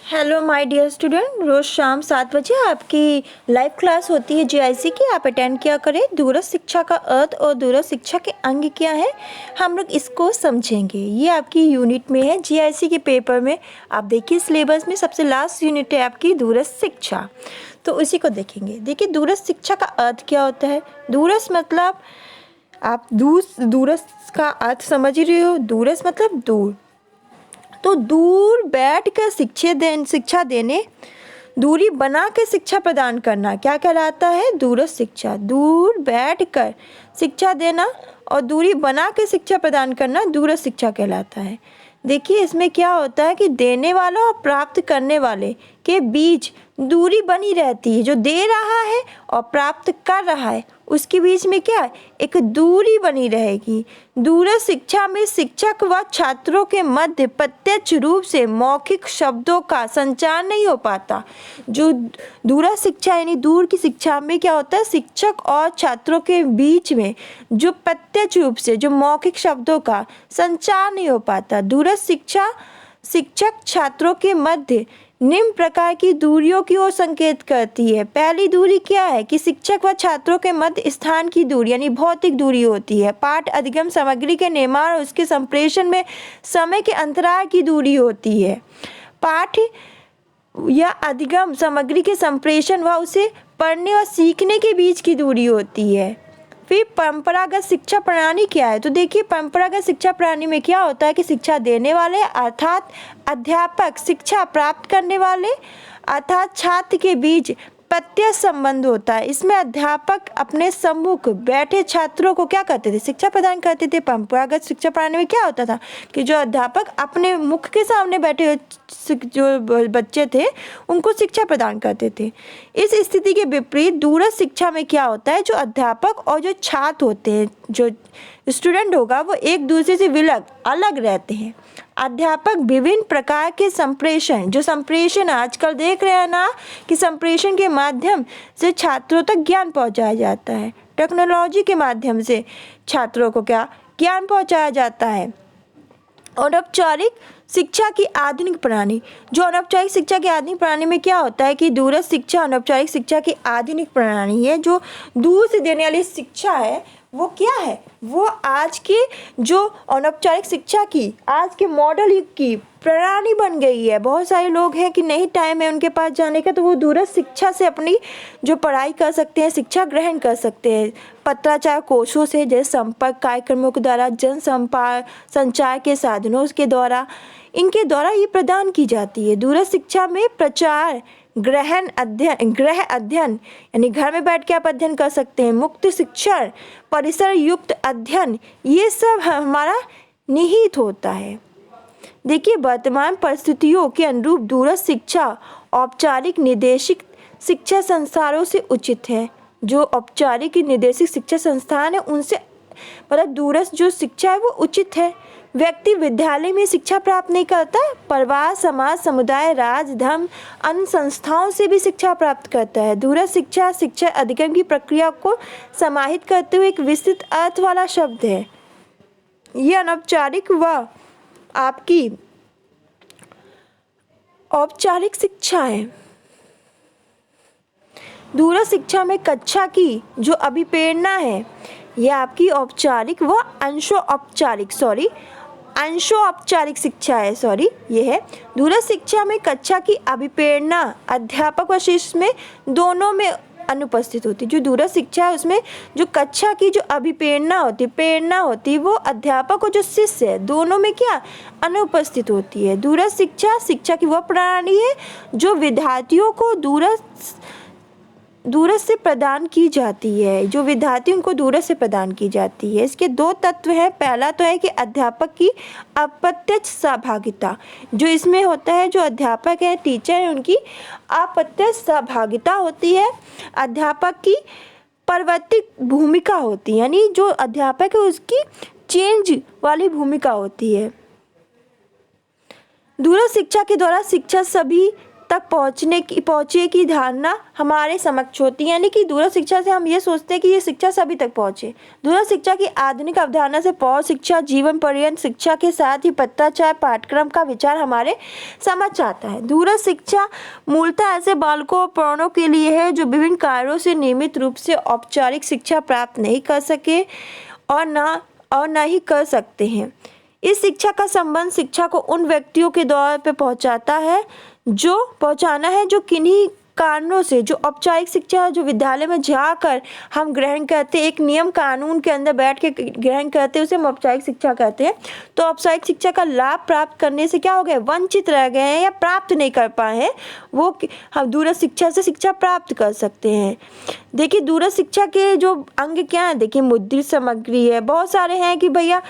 Hello my dear student, रोज़ शाम 7 बजे आपकी लाइव क्लास होती है जीआईसी की। आप अटेंड किया करें। दूरस्थ शिक्षा का अर्थ और दूरस्थ शिक्षा के अंग क्या है, हम लोग इसको समझेंगे। ये आपकी यूनिट में है जीआईसी के पेपर में। आप देखिए सिलेबस में सबसे लास्ट यूनिट है आपकी दूरस्थ शिक्षा, तो उसी को देखेंगे। देखिए दूरस्थ शिक्षा का अर्थ क्या होता है। दूरस्थ मतलब आप दूरस्थ का अर्थ समझ ही रहे हो। दूरस्थ मतलब दूर, तो दूर बैठ कर शिक्षा देने, दूरी बना के शिक्षा प्रदान करना क्या कहलाता है, दूरस्थ शिक्षा। दूर बैठ कर शिक्षा देना और दूरी बना के शिक्षा प्रदान करना दूरस्थ शिक्षा कहलाता है। देखिए इसमें क्या होता है कि देने वाला और प्राप्त करने वाले के बीच दूरी बनी रहती है। जो दे रहा है और प्राप्त कर रहा है उसके बीच में क्या है, एक दूरी बनी रहेगी। दूरस्थ शिक्षा में शिक्षक व छात्रों के मध्य प्रत्यक्ष रूप से मौखिक शब्दों का संचार नहीं हो पाता। जो दूरस्थ शिक्षा यानी दूर की शिक्षा में क्या होता है, शिक्षक और छात्रों के बीच में जो प्रत्यक्ष रूप से जो मौखिक शब्दों का संचार नहीं हो पाता। दूरस्थ शिक्षा शिक्षक छात्रों के मध्य निम्न प्रकार की दूरियों की ओर संकेत करती है। पहली दूरी क्या है कि शिक्षक व छात्रों के मध्य स्थान की दूरी यानी भौतिक दूरी होती है। पाठ अधिगम सामग्री के निर्माण और उसके संप्रेषण में समय के अंतराल की दूरी होती है। पाठ या अधिगम सामग्री के संप्रेषण व उसे पढ़ने और सीखने के बीच की दूरी होती है। फिर परंपरागत शिक्षा प्रणाली क्या है, तो देखिए परंपरागत शिक्षा प्रणाली में क्या होता है कि शिक्षा देने वाले अर्थात अध्यापक शिक्षा प्राप्त करने वाले अर्थात छात्र के बीच प्रत्यक्ष संबंध होता है। इसमें अध्यापक अपने सम्मुख बैठे छात्रों को क्या करते थे, शिक्षा प्रदान करते थे। परंपरागत शिक्षा प्रणाली में क्या होता था कि जो अध्यापक अपने मुख के सामने बैठे जो बच्चे थे उनको शिक्षा प्रदान करते थे। इस स्थिति के विपरीत दूरस्थ शिक्षा में क्या होता है, जो अध्यापक और जो छात्र होते हैं, जो स्टूडेंट होगा वो एक दूसरे से अलग रहते हैं। अध्यापक विभिन्न प्रकार के संप्रेषण, जो संप्रेषण आजकल देख रहे हैं ना कि संप्रेषण के माध्यम से छात्रों तक ज्ञान पहुंचाया जाता है। टेक्नोलॉजी के माध्यम से छात्रों को क्या ज्ञान पहुंचाया जाता है। अनौपचारिक शिक्षा की आधुनिक प्रणाली, जो अनौपचारिक शिक्षा की आधुनिक प्रणाली में क्या होता है कि दूरस्थ शिक्षा अनौपचारिक शिक्षा की आधुनिक प्रणाली है। जो दूर से देने वाली शिक्षा है वो क्या है, वो आज के जो अनौपचारिक शिक्षा की आज के मॉडल युग की प्रणाली बन गई है। बहुत सारे लोग हैं कि नहीं टाइम है उनके पास जाने का, तो वो दूरस्थ शिक्षा से अपनी जो पढ़ाई कर सकते हैं, शिक्षा ग्रहण कर सकते हैं। पत्राचार कोशों से, जैसे संपर्क कार्यक्रमों के द्वारा, संचार के साधनों के द्वारा, इनके द्वारा ये प्रदान की जाती है। दूरस्थ शिक्षा में प्रचार गृह अध्ययन यानी घर में बैठ के आप अध्ययन कर सकते हैं। मुक्त शिक्षण, परिसर युक्त अध्ययन, ये सब हमारा निहित होता है। देखिए वर्तमान परिस्थितियों के अनुरूप दूरस्थ शिक्षा औपचारिक निर्देशित शिक्षा संस्थानों से उचित है। जो औपचारिक निर्देशित शिक्षा संस्थान है उनसे मतलब दूरस्थ जो शिक्षा है वो उचित है। व्यक्ति विद्यालय में शिक्षा प्राप्त नहीं करता, परिवार, समाज, समुदाय, राज्य, धर्म, अन्य संस्थाओं से भी शिक्षा प्राप्त करता है। दूरस्थ शिक्षा शिक्षा अधिगम की प्रक्रिया को समाहित करते हुए एक विस्तृत अर्थ वाला शब्द है। ये अनौपचारिक व आपकी औपचारिक शिक्षा है। दूरस्थ शिक्षा में कक्षा की जो अभिप्रेरणा है यह आपकी औपचारिक व अंशो औपचारिक शिक्षा है। ये है दूरस्थ शिक्षा में कक्षा की अभिप्रेरणा अध्यापक व शिष्य में दोनों में अनुपस्थित होती। जो दूरस्थ शिक्षा है उसमें जो कक्षा की जो अभिप्रेरणा होती वो अध्यापक और जो शिष्य है दोनों में क्या अनुपस्थित होती है। दूरस्थ शिक्षा शिक्षा की वह प्रणाली है जो विद्यार्थियों को दूरस्थ से प्रदान की जाती है, जो विद्यार्थियों को दूरस्थ से प्रदान की जाती है। इसके दो तत्व हैं। पहला तो है कि अध्यापक की अप्रत्यक्ष सहभागिता, जो इसमें होता है जो अध्यापक है, टीचर है, उनकी अप्रत्यक्ष सहभागिता होती है। अध्यापक की परिवर्तित भूमिका होती है, यानी जो अध्यापक है उसकी चेंज वाली भूमिका होती है। दूरस्थ शिक्षा के द्वारा शिक्षा सभी तक पहुँचे की धारणा हमारे समक्ष होती है। यानी कि दूरस्थ शिक्षा से हम ये सोचते हैं कि ये शिक्षा सभी तक पहुँचे। दूरस्थ शिक्षा की आधुनिक अवधारणा से पौध शिक्षा, जीवन पर्यंत शिक्षा के साथ ही पत्राचार पाठ्यक्रम का विचार हमारे समझ आता है। दूरस्थ शिक्षा मूलतः ऐसे बालकों और प्रौढ़ों के लिए है जो विभिन्न कार्यों से नियमित रूप से औपचारिक शिक्षा प्राप्त नहीं कर सके और ना ही कर सकते हैं। इस शिक्षा का संबंध शिक्षा को उन व्यक्तियों के द्वार पे पहुंचाना है जो किन्हीं कारणों से, जो औपचारिक शिक्षा जो विद्यालय में जाकर हम ग्रहण करते, एक नियम कानून के अंदर बैठ के ग्रहण करते, उसे हम औपचारिक शिक्षा कहते हैं। तो औपचारिक शिक्षा का लाभ प्राप्त करने से क्या हो गए, वंचित रह गए हैं या प्राप्त नहीं कर पाए हैं, वो हम दूरस्थ शिक्षा से शिक्षा प्राप्त कर सकते हैं। देखिए दूरस्थ शिक्षा के जो अंग क्या है, देखिए मुद्रित सामग्री है। बहुत सारे हैं कि भैया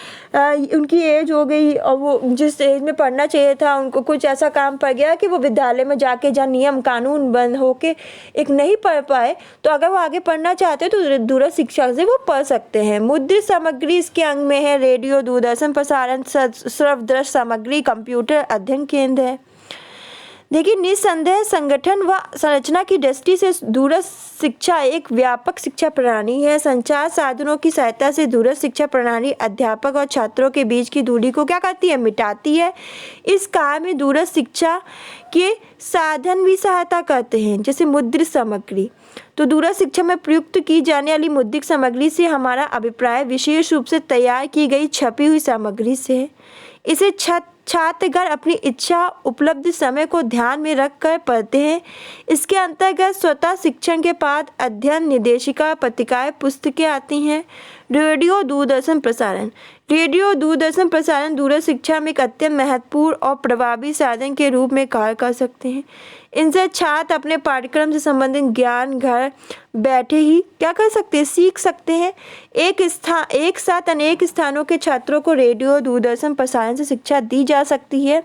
उनकी एज हो गई और वो जिस एज में पढ़ना चाहिए था उनको कुछ ऐसा काम पड़ गया कि वो विद्यालय में जाके जहाँ नियम कानून बंद होके एक नहीं पढ़ पाए, तो अगर वो आगे पढ़ना चाहते हैं तो दूरस्थ शिक्षा से वो पढ़ सकते हैं। मुद्रित सामग्री इसके अंग में है रेडियो, दूरदर्शन प्रसारण, श्रव्य दृश्य सामग्री, कंप्यूटर, अध्ययन केंद्र है। देखिए निस्संदेह संगठन व संरचना की दृष्टि से दूरस्थ शिक्षा एक व्यापक शिक्षा प्रणाली है। संचार साधनों की सहायता से दूरस्थ शिक्षा प्रणाली अध्यापक और छात्रों के बीच की दूरी को क्या करती है, मिटाती है। इस कार्य में दूरस्थ शिक्षा के साधन भी सहायता करते हैं, जैसे मुद्रित सामग्री। तो दूरस्थ शिक्षा में प्रयुक्त की जाने वाली मुद्रित सामग्री से हमारा अभिप्राय विशेष रूप से तैयार की गई छपी हुई सामग्री से है। इसे छात्रगण अपनी इच्छा उपलब्ध समय को ध्यान में रखकर पढ़ते हैं। इसके अंतर्गत स्वतः शिक्षण के बाद अध्ययन, निर्देशिका, पत्रिकाएं, पुस्तकें आती हैं। रेडियो दूरदर्शन प्रसारण दूरस्थ शिक्षा में एक अत्यंत महत्वपूर्ण और प्रभावी साधन के रूप में कार्य कर सकते हैं। इनसे छात्र अपने पाठ्यक्रम से संबंधित ज्ञान घर बैठे ही क्या कर सकते हैं, सीख सकते हैं। एक साथ अनेक स्थानों के छात्रों को रेडियो दूरदर्शन प्रसारण से शिक्षा दी जा सकती है।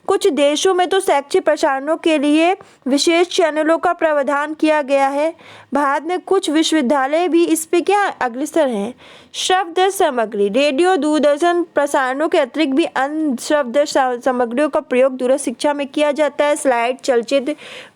कुछ देशों में तो शैक्षिक प्रसारणों के लिए विशेष चैनलों का प्रावधान किया गया है। भारत में कुछ विश्वविद्यालय भी इस पे क्या अग्रसर हैं। श्रव्य सामग्री रेडियो दूरदर्शन प्रसारणों के अतिरिक्त भी अन्य श्रव्य सामग्रियों का प्रयोग दूरस्थ शिक्षा में किया जाता है। स्लाइड, चलचित्र,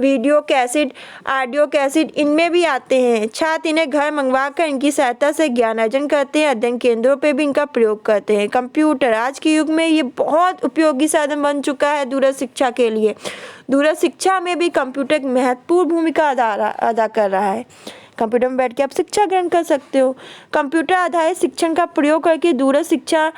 वीडियो कैसेट, ऑडियो कैसेट इनमें भी आते हैं। छात्र इन्हें घर मंगवाकर इनकी सहायता से ज्ञान अर्जन करते हैं। अध्ययन केंद्रों पे भी इनका प्रयोग करते हैं। कंप्यूटर आज के युग में ये बहुत उपयोगी साधन बन चुका है दूरस्थ शिक्षा के लिए। दूरस्थ शिक्षा में भी कंप्यूटर एक महत्वपूर्ण भूमिका अदा कर रहा है। कंप्यूटर में बैठ के आप शिक्षा ग्रहण कर सकते हो। कंप्यूटर आधारित शिक्षण का प्रयोग करके दूरस्थ शिक्षा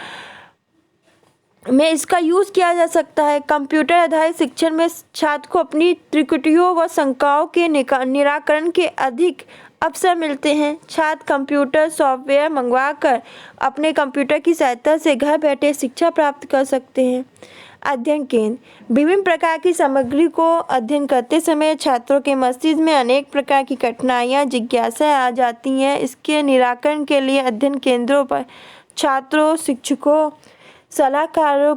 में इसका यूज़ किया जा सकता है। कंप्यूटर आधारित शिक्षण में छात्र को अपनी त्रुटियों व शंकाओं के निराकरण के अधिक अवसर मिलते हैं। छात्र कंप्यूटर सॉफ्टवेयर मंगवाकर अपने कंप्यूटर की सहायता से घर बैठे शिक्षा प्राप्त कर सकते हैं। अध्ययन केंद्र विभिन्न प्रकार की सामग्री को अध्ययन करते समय छात्रों के मस्तिष्क में अनेक प्रकार की कठिनाइयाँ, जिज्ञासाएँ आ जाती हैं। इसके निराकरण के लिए अध्ययन केंद्रों पर छात्रों, शिक्षकों, सलाहकारों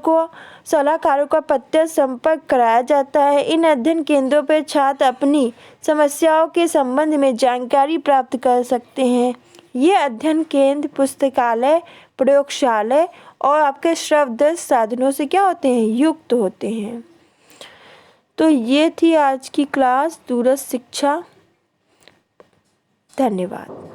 का प्रत्यक्ष संपर्क कराया जाता है। इन अध्ययन केंद्रों पर छात्र अपनी समस्याओं के संबंध में जानकारी प्राप्त कर सकते हैं। ये अध्ययन केंद्र पुस्तकालय, प्रयोगशाला और आपके श्रव्य साधनों से क्या होते हैं, युक्त होते हैं। तो ये थी आज की क्लास दूरस्थ शिक्षा। धन्यवाद।